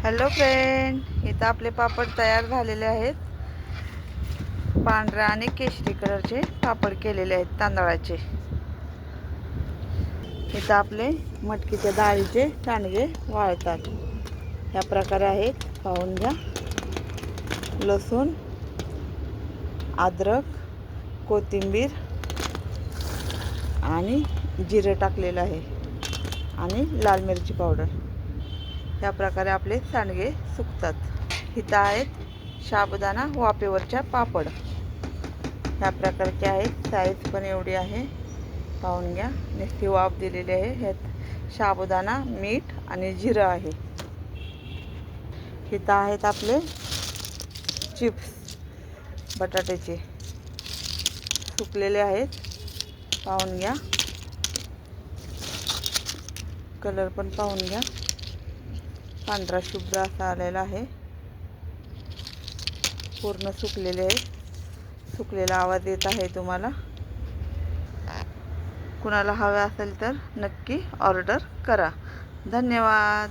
Hello friend, इथं आपले पापड तयार झालेले आहेत. पांढऱ्या आणि केशरी कलरचे पापड केलेले आहेत तांदळाचे. इथं आपले मटकीच्या डाळीचे सांडगे वाळतात. ह्या प्रकारे आहेत, पाहून घ्या. लसूण, अद्रक, कोथिंबीर आणि जिरे टाकलेलं आहे आणि लाल मिरची पावडर. या प्रकारे आपले सांडगे सुकतात. इथं आहेत साबुदाणा वाफेवरच्या पापड. ह्या प्रकारचे आहेत. साईज पण एवढी आहे, पाहून घ्या. नुसती वाफ दिलेली आहे. ह्यात साबुदाणा, मीठ आणि जिरं आहे. इथं आहेत आपले चिप्स बटाट्याचे, सुकलेले आहेत, पाहून घ्या. कलर पण पाहून घ्या, पांढरा शुभ्र असा आलेला आहे. पूर्ण सुकलेले आहे. सुकलेला आवाज येत आहे तुम्हाला. कुणाला हवे असेल तर नक्की ऑर्डर करा. धन्यवाद.